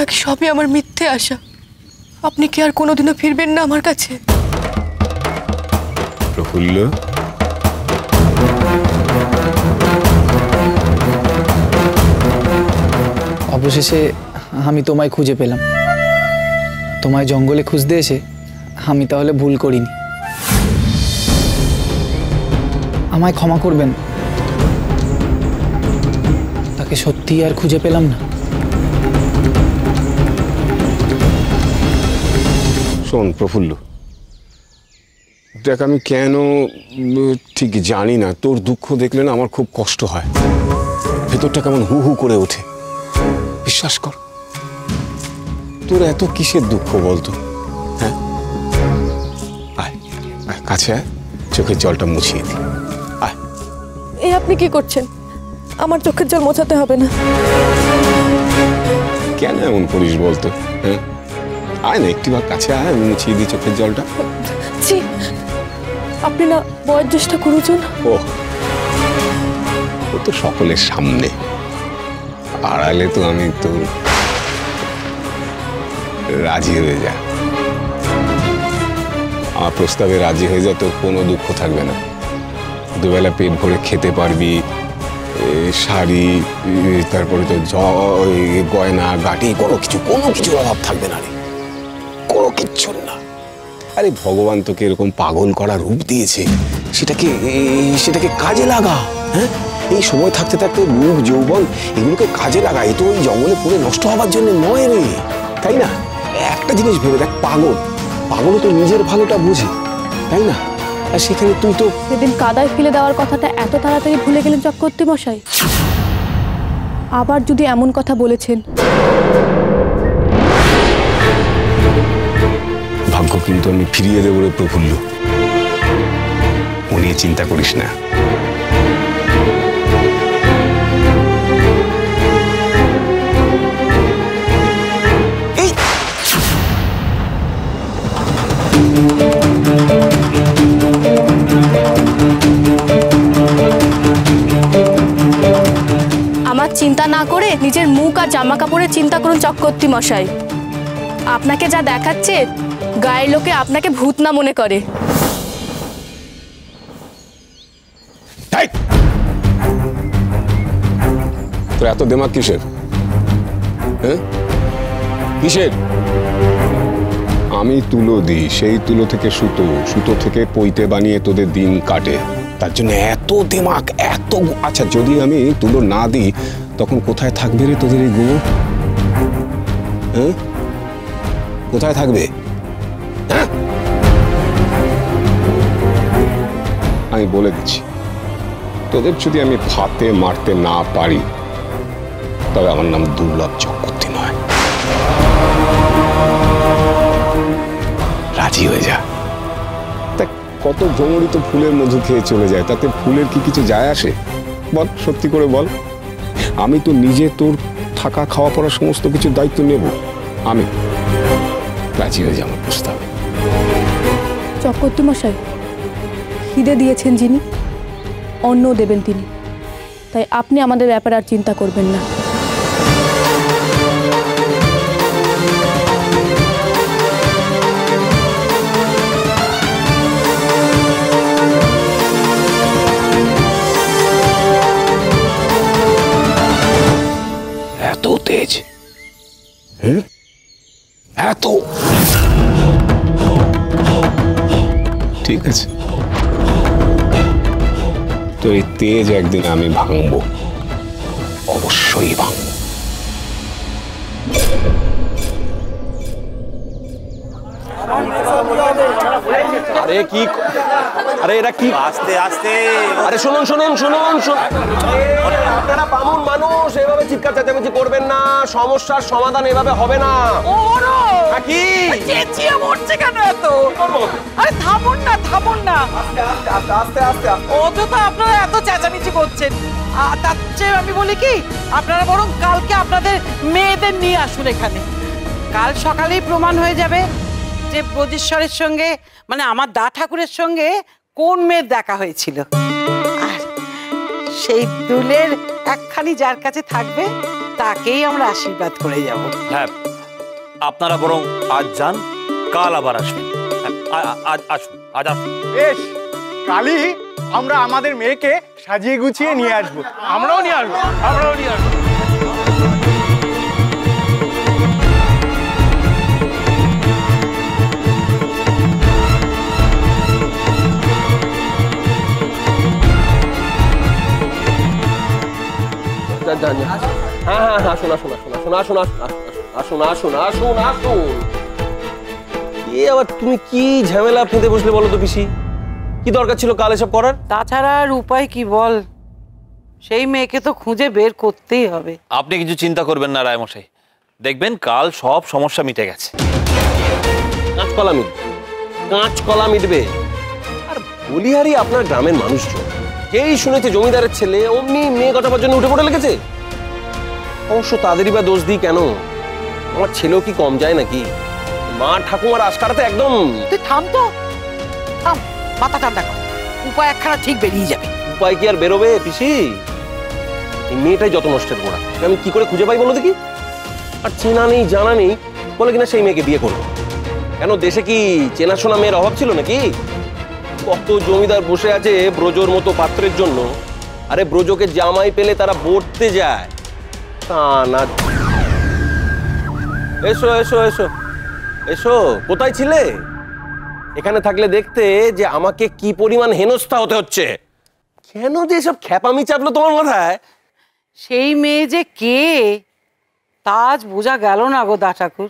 নাকি সবই আমার মিথ্যে আশা? আপনি কি আর কোনোদিনও ফিরবেন না আমার কাছে? প্রফুল্ল, অবশেষে আমি তোমায় খুঁজে পেলাম। তোমায় জঙ্গলে খুঁজতে এসে আমি তাহলে ভুল করিনি। আমায় ক্ষমা করবেন, তাকে সত্যি আর খুঁজে পেলাম না। শোন প্রফুল্ল, দেখ আমি কেন ঠিক জানি না, তোর দুঃখ দেখলে না আমার খুব কষ্ট হয়, ভেতরটা কেমন হু হু করে ওঠে। বিশ্বাস কর, তোর এত কিসের দুঃখ বলতো? হ্যাঁ, আয় আয় কাছে আয়, চোখের জলটা মুছিয়ে দি। আয়। এই আপনি কি করছেন? আমার চোখের জল মোছাতে হবে না। কেন এমন করিস বলতো? হ্যাঁ, আয় না একটিবার কাছে আয়, আমি মুছিয়ে দিই চোখের জলটা। জি, আপনি না বয়োজ্যেষ্ঠ গুরুজন। ও তো সকলের সামনে, আড়ালে তো আমি তো রাজি হয়ে যা। আমার প্রস্তাবে রাজি হয়ে যা, তোর কোনো দুঃখ থাকবে না। দুবেলা পেট ভরে খেতে পারবি, শাড়ি, তারপরে তো গয়না গাটি, কোনো কিছুর অভাব থাকবে না রে, কোনো কিচ্ছু না। আরে ভগবান তোকে এরকম পাগল করা রূপ দিয়েছে, সেটাকে কাজে লাগা। হ্যাঁ, এই সময় থাকতে থাকতে রূপ যৌবন এগুলোকে কাজে লাগা। এ তো ওই জঙ্গলে পুরো নষ্ট হবার জন্য নয় রে, তাই না? একটা জিনিস ভেবে দেখ, পাগলও তো নিজের ভালোটা বুঝে, তাই না? আর সেখানে তুই তো সেদিন কাদায় ফেলে দেওয়ার কথাটা এত তাড়াতাড়ি ভুলে গেলেন চক্রবর্তী মশাই? আবার যদি এমন কথা বলেছেন, ভাগ্য কিন্তু আমি ফিরিয়ে দেবো রে প্রফুল্ল, ও নিয়ে চিন্তা করিস না। আমার চিন্তা না করে নিজের মুখ আর জামা কাপড়ের চিন্তা করুন চক্রবর্তী মশাই। আপনাকে যা দেখাচ্ছে, গায়ের লোকে আপনাকে ভূত না মনে করে। তোর এত দেমাগ কিসের? হ্যাঁ, কিসের? আমি তুলো দিই, সেই তুলো থেকে সুতো থেকে পৈতে বানিয়ে তোদের দিন কাটে, তার জন্য এত দেমাগ, এত। আচ্ছা, যদি আমি তুলো না দিই তখন কোথায় থাকবে রে তোদের এই গোবর? হ্যাঁ, কোথায় থাকবে? হ্যাঁ, আমি বলে দিচ্ছি, তোদের যদি আমি ফাতে মারতে না পারি তবে আমার নাম দুর্লভ চক্রবর্তী নয়। রাজি হয়ে যা। তা কত ভ্রমরই তো ফুলের মধু খেয়ে চলে যায়, তাতে ফুলের কি কিছু যায় আসে? বল, সত্যি করে বল। আমি তো নিজে তোর থাকা খাওয়া পড়া সমস্ত কিছুর দায়িত্ব নেব। আমি রাজি হয়ে যা আমার প্রস্তাবে। চক্রবর্তী মশাই, খিদে দিয়েছেন যিনি, অন্ন দেবেন তিনি, তাই আপনি আমাদের ব্যাপারে আর চিন্তা করবেন না। এত তেজ? হ্যাঁ, এত? ঠিক আছে, তো এই তেজ একদিন আমি ভাঙবো, অবশ্যই ভাঙবো। আরে কি, আরে এরা কি? আস্তে আস্তে, আরে শুনুন শুনুন শুনুন, আপনারা বামুন মানুষ, এভাবে চিৎকার চেঁচামেচি করবেন না, সমস্যার সমাধান এভাবে হবে না। কি চেঁচিয়ে মরছে কেন এত? আরে থামুন না, থামুন না, আস্তে আস্তে আস্তে আস্তে আস্তে। অযথা আপনারা এত চেঁচামেচি করছেন। তার চেয়ে আমি বলি কি, আপনারা বরং কালকে আপনাদের মেয়েদের নিয়ে আসুন এখানে। কাল সকালেই প্রমাণ হয়ে যাবে যে ব্রজেশ্বরের সঙ্গে, মানে আমার দা ঠাকুরের সঙ্গে কোন মেয়ের দেখা হয়েছিল। আর সেই দুলের একখানি যার কাছে থাকবে তাকেই আমরা আশীর্বাদ করে যাব। হ্যাঁ, আপনারা বরং আজ যান, কাল আবার আসবেন। আজ আসুন, আজ আসুন। বেশ, কালই আমরা আমাদের মেয়েকে সাজিয়ে গুছিয়ে নিয়ে আসবো। আমরাও নিয়ে আসবো। হ্যাঁ, আসুন। আবার তুমি কি ঝামেলা ফেঁদে বসলে বলো তো পিসি? কি দরকার ছিল কাল এসব করার? তাছাড়া আর উপায় কি বল? সেই মেয়েকে তো খুঁজে বের করতেই হবে। আপনি কিছু চিন্তা করবেন না রায়মশাই, দেখবেন কাল সব সমস্যা মিটে গেছে। কাঁচকলা মিটবে। আর বলিহারি আপনার গ্রামের মানুষজন যেই শুনেছে জমিদারের ছেলে অমনি মেয়ে গটাবার জন্য উঠে পড়ে লেগেছে। অবশ্য তাদেরই বা দোষ দিই কেন? আমার ছেলেও কি কম যায় নাকি? মা ঠাকুমার আশকারাতে একদম। তুই থাম তো, থাম, মাথা ঠান্ডা কর। উপায় একখানা ঠিক বেরিয়ে যাবে। উপায় কি আর বেরোবে পিসি? এই মেয়েটাই যত নষ্টের গোড়া। আমি কি করে খুঁজে পাই বলো দেখি? আর চেনা নেই জানা নেই বলে কিনা সেই মেয়েকে বিয়ে করবো। কেন দেশে কি চেনাশোনা মেয়ের অভাব ছিল নাকি? কত জমিদার বসে আছে ব্রজর মতো পাত্রের জন্য। আরে ব্রজকে জামাই পেলে তারা বর্তে যায়, তা না। এসো, কোথায় ছিলে? এখানে থাকলে দেখতে যে আমাকে কি পরিমাণ হেনস্থা হতে হচ্ছে। কেন যে সব খ্যাপামি চাপলো তোমার মাথায়? সেই মেয়ে যে কে তা আজ বোঝা গেল না গো দা ঠাকুর।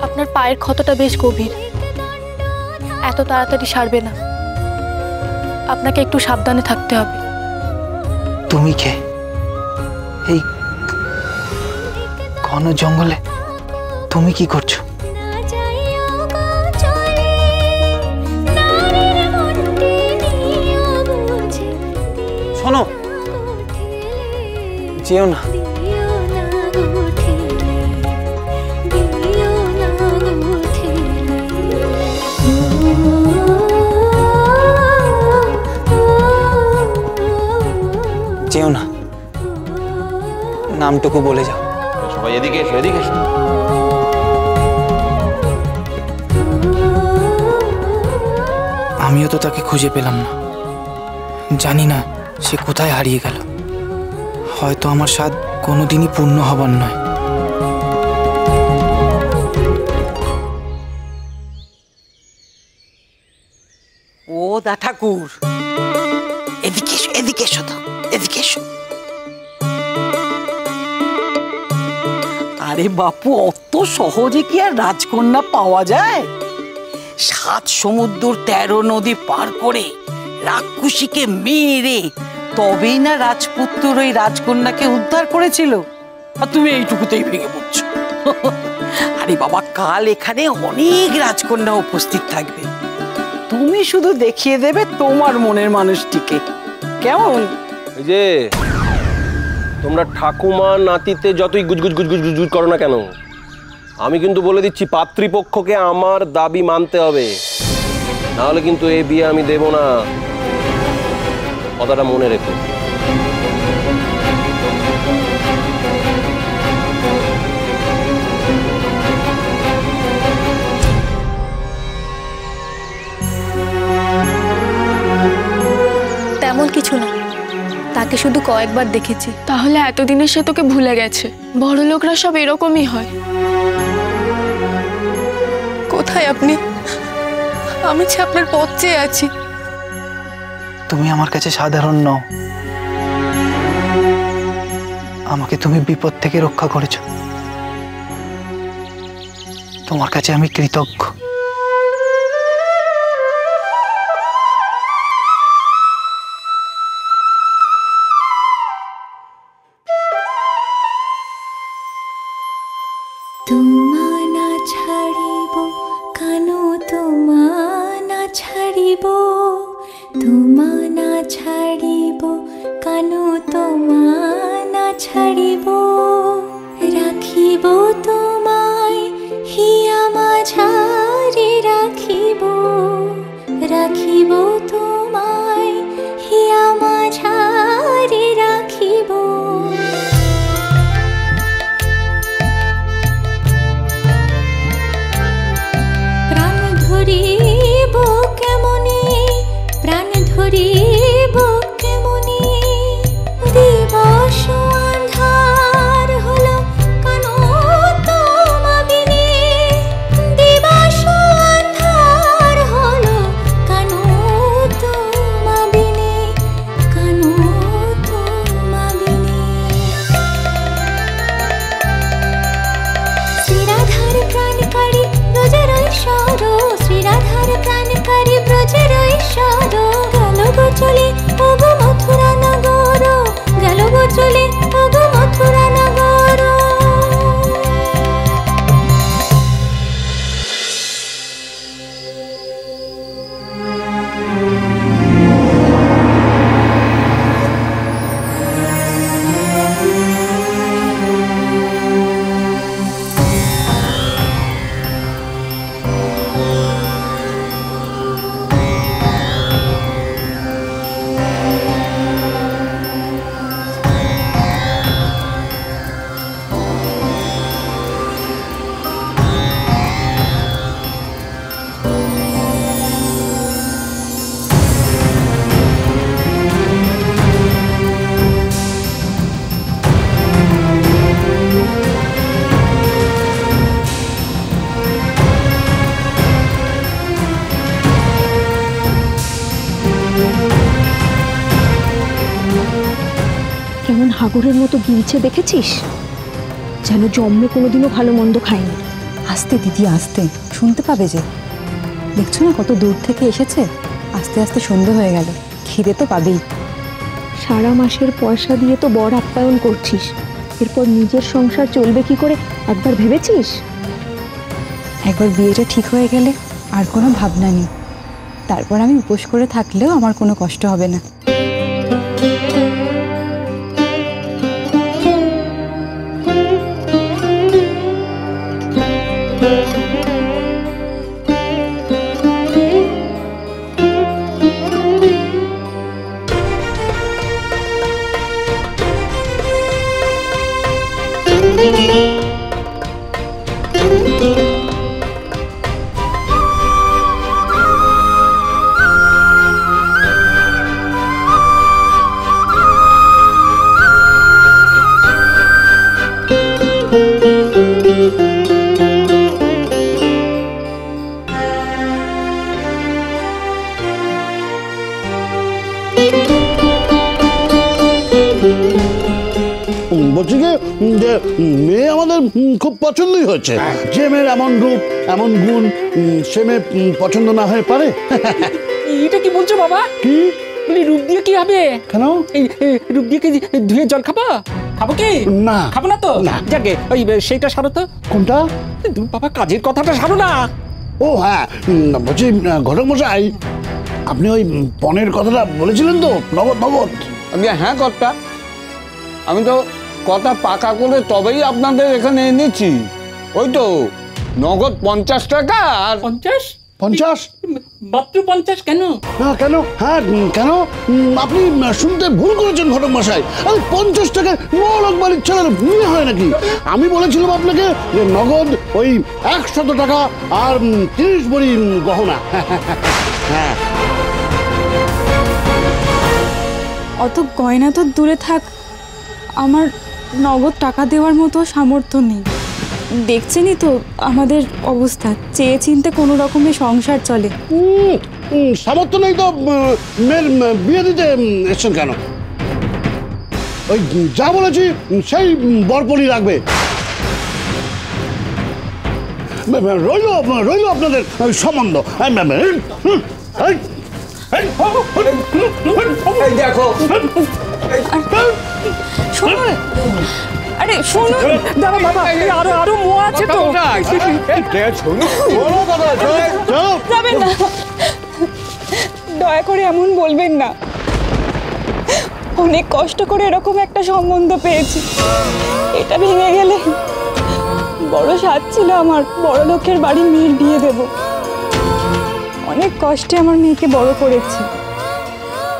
আপনার পায়ের ক্ষতটা বেশ গভীর, এত তাড়াতাড়ি সারবে না। আপনাকে একটু সাবধানে থাকতে হবে। তুমি কে? এই ঘন জঙ্গলে তুমি কি করছো? শোনো, যেও না। যেও না, নামটুকু বলে যাও। সবাই এদিকে এসো, এদিকে এসো। আমিও তো তাকে খুঁজে পেলাম না, জানি না সে কোথায় হারিয়ে গেল। হয়তো আমার স্বাদ কোনোদিনই পূর্ণ হবার নয়। ও দা ঠাকুর, এদিকে এসো, এদিকে এসো তো, এদিকে এসো। আরে বাপু, অত সহজে কি আর রাজকন্যা পাওয়া যায়? 7 সমুদ্র 13 নদী পার করে রাক্ষসীকে মেরে তবেই না রাজপুত্র ওই রাজকন্যাকে উদ্ধার করেছিল। আর তুমি এইটুকুতেই ভেঙে পড়ছো। আরে বাবা, কাল এখানে অনেক রাজকন্যা উপস্থিত থাকবে। তুমি শুধু দেখিয়ে দেবে তোমার মনের মানুষটিকে, কেমন? এই যে তোমরা ঠাকুমা নাতিতে যতই গুজগুজ গুজগুজ গুজগুজ করো না কেন, আমি কিন্তু বলে দিচ্ছি পাত্রীপক্ষকে আমার দাবি মানতে হবে, নাহলে কিন্তু এই বিয়ে আমি দেব না, কথাটা মনে রেখো। তেমন কিছু না, তাকে শুধু কয়েকবার দেখেছি। তাহলে এতদিনে সে তোকে ভুলে গেছে। বড় লোকরা সব এরকমই হয়। কোথায় আপনি? আমি যে আপনার পথ চেয়ে আছি। তুমি আমার কাছে সাধারণ নও, আমাকে তুমি বিপদ থেকে রক্ষা করেছো। তোমার কাছে আমি কৃতজ্ঞ। তোমানা ছাড়িব কানো তোমানা ছাড়িব, তোমানা ছাড়িব কানো তোমানা ছাড়িব, রাখিব তোমায় হিয়া মাঝারে রাখিব, রাখিব তোমায় হিয়া মাঝারে রাখিব। ধরিব কেমনে, প্রাণ ধরিব কেমনে, দিবস আন্ধার হলো কানো তোমা বিনে, দিবস আন্ধার হলো কানো তোমা বিনে, কানো তোমা বিনে। শ্রীরাধার প্রাণকারী ব্রজের ঐশ্বর, শ্রীরাধার প্রাণকারী ব্রজের ঐশ্বর, গেল গো চলে ওগো মথুরা নগর, গেল গো চলে ওগো মথুরা নগর। কেমন হাগুরের মতো গিলছে দেখেছিস, যেন জন্মে কোনোদিনও ভালো মন্দ খায়নি। আস্তে দিদি আস্তে, শুনতে পাবে যে। দেখছো না কত দূর থেকে এসেছে, আস্তে আস্তে সন্ধে হয়ে গেল, খিদে তো পাবেই। সারা মাসের পয়সা দিয়ে তো বর আপ্যায়ন করছিস, এরপর নিজের সংসার চলবে কি করে একবার ভেবেছিস? একবার বিয়েটা ঠিক হয়ে গেলে আর কোনো ভাবনা নেই, তারপর আমি উপোস করে থাকলেও আমার কোনো কষ্ট হবে না। বলছি কি যে মেয়ে আমাদের খুব পছন্দই হয়েছে। যে মেয়ের এমন রূপ এমন গুণ, সে মেয়ে পছন্দ না হয়ে পারে? এটা কি বলছো বাবা? কি বলি রূপ দিয়ে কি হবে? কেন? এই রূপ দিয়ে কি ধুয়ে জল খাবো? খাবো কি? না খাবো না তো। যাকে ওই সেইটা সারো তো। কোনটা? বাবা কাজের কথাটা সারো না। ও হ্যাঁ, বলছি ঘটক মশাই, আপনি ওই পণের কথাটা বলেছিলেন তো, নগদ নগদ? হ্যাঁ কর্তা, আমি তো কথা পাকা করে তবেই আপনাদের এখানে এনেছি। ওই তো নগদ 50 টাকা। আর 50 মাত্র 50 কেন? না কেন? হ্যাঁ কেন? আপনি শুনতে ভুল করেছেন ঘটক মশাই। আরে 50 টাকায় বড়লোক বাড়ির ছেলের বিয়ে হয় নাকি? আমি বলেছিলাম আপনাকে যে নগদ ওই 100 টাকা আর 30 ভরি গহনা। হ্যাঁ, অত গয়না তো দূরে থাক, আমার নগদ টাকা দেওয়ার মতো সামর্থ্য নেই। দেখছেনই তো আমাদের অবস্থা, চেয়ে চিনতে কোনো রকমের সংসার চলে। সামর্থ্য নেই তো মেয়ের বিয়ে দিতে এসছেন কেন? ওই যা বলেছি সেই বরপলি রাখবে। রইল রইল আপনাদের সম্বন্ধ। দেখো শুনুন, আরে শুনুন দাঁড়া বাবা, আরো মোয়া আছে তো। যাবেন না, দয়া করে এমন বলবেন না। অনেক কষ্ট করে এরকম একটা সম্বন্ধ পেয়েছি, এটা ভেঙে গেলে বড় স্বাদ ছিল আমার বড় লোকের বাড়ি মেয়ের বিয়ে দেব। অনেক কষ্টে আমার মেয়েকে বড় করেছি,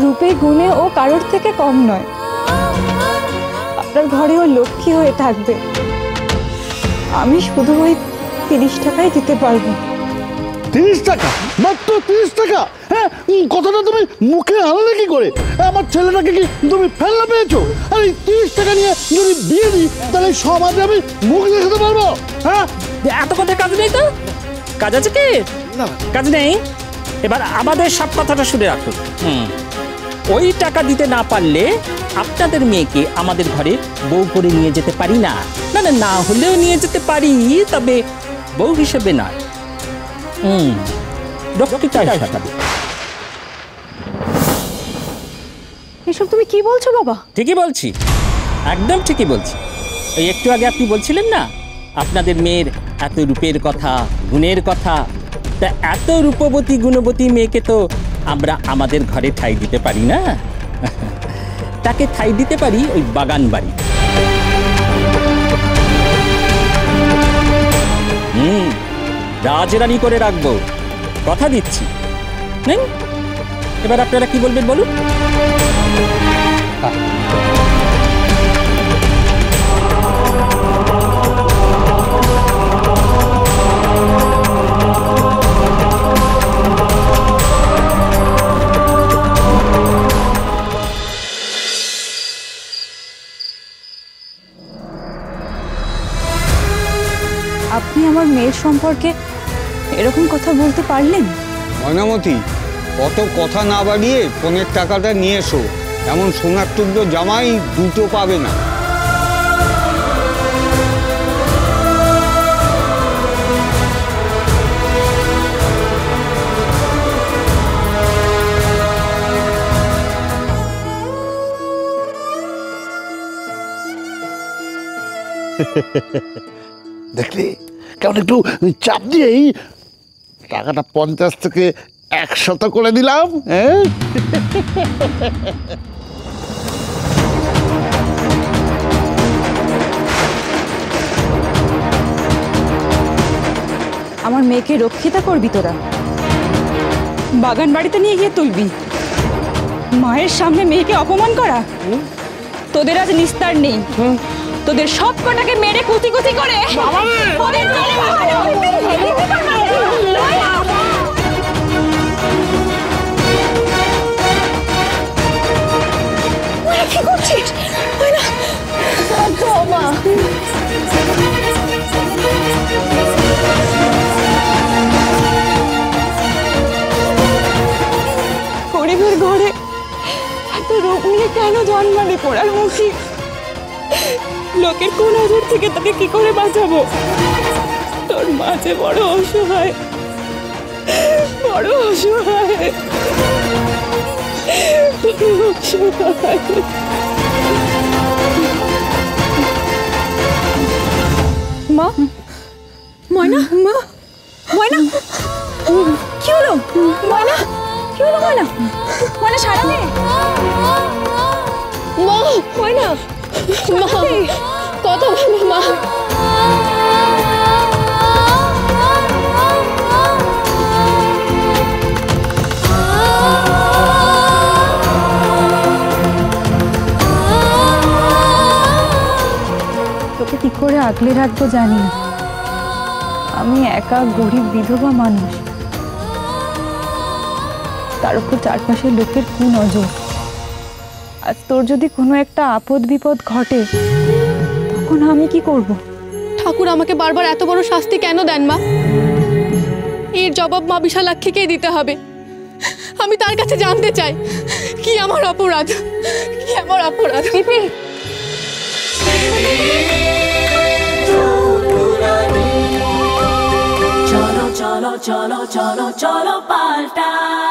রূপে গুণে ও কারোর থেকে কম নয়। আপনার ঘরে ও লক্ষ্মী হয়ে থাকবে, আমি শুধু ওই 30 টাকাই দিতে পারবো। 30 টাকা? মাত্র 30 টাকা? হ্যাঁ, কথাটা তুমি মুখে আনলে কি করে? আমার ছেলেটাকে কি তুমি ফেলনা পেয়েছো? আর এই 30 টাকা নিয়ে যদি বিয়ে দিই তাহলে সমাজে আমি মুখ দেখাতে পারবো? হ্যাঁ, এত কথা কাজ নেই তো? কাজ আছে কি? না কাজ নেই। এবার আমাদের সব কথাটা শুনে রাখুন। ওই টাকা দিতে না পারলে আপনাদের মেয়েকে আমাদের ঘরে বউ করে নিয়ে যেতে পারি না। না না, না হলেও নিয়ে যেতে পারি, তবে বউ হিসেবে নয়। এসব তুমি কি বলছো বাবা? ঠিকই বলছি, একদম ঠিকই বলছি। ওই একটু আগে আপনি বলছিলেন না আপনাদের মেয়ের এত রূপের কথা, গুণের কথা, তা এত রূপবতী গুণবতী মেয়েকে তো আমরা আমাদের ঘরে ঠাঁই দিতে পারি না। তাকে ঠাঁই দিতে পারি ওই বাগান বাড়ি। রাজরানী করে রাখবো, কথা দিচ্ছি। নেন, এবার আপনারা কি বলবেন বলুন। আপনি আমার মেয়ের সম্পর্কে এরকম কথা বলতে পারলেন? ময়নামতি, অত কথা না বাড়িয়ে পনের টাকাটা নিয়ে এসো। এমন সোনার টুকরো জামাই দুটো পাবে না। দেখলি কেমন একটু চাপ দিয়েই টাকাটা 50 থেকে 100 করে দিলাম। হ্যাঁ, আমার মেয়েকে রক্ষিতা করবি তোরা? বাগান বাড়িতে নিয়ে গিয়ে তুলবি? মায়ের সামনে মেয়েকে অপমান করা? তোদের আজ নিস্তার নেই, তোদের সব কটাকে মেরে কুচি কুচি করে কি করছিস? গরিবের ঘরে এত রোগ নিয়ে কেন জন্মালে পড়ার মুখী? লোকের কোন নজর থেকে তোকে কি করে বাঁচাবো? তোর মাঝে বড় অসহায়, বড় অসহায়, বড় অসহায়। মা, ময়না, মা, ময়না, কি হলো? ময়না, কি হলো? ময়না, ময়না সারা দে। মা, ময়না, মা কথা বলো মা। তোকে কি করে আগলে রাখবো জানি না। আমি একা গরিব বিধবা মানুষ, তার উপর চারপাশের লোকের কুনজর। আজ তোর যদি কোনো একটা আপদ বিপদ ঘটে তখন আমি কি করব? ঠাকুর আমাকে বারবার এত বড় শাস্তি কেন দেন মা? এর জবাব মা বিশালাক্ষীকেই দিতে হবে। আমি তার কাছে জানতে চাই কি আমার অপরাধ, কি আমার অপরাধ। পিপি চলো চলো চলো চলো চলো পাল্টাই।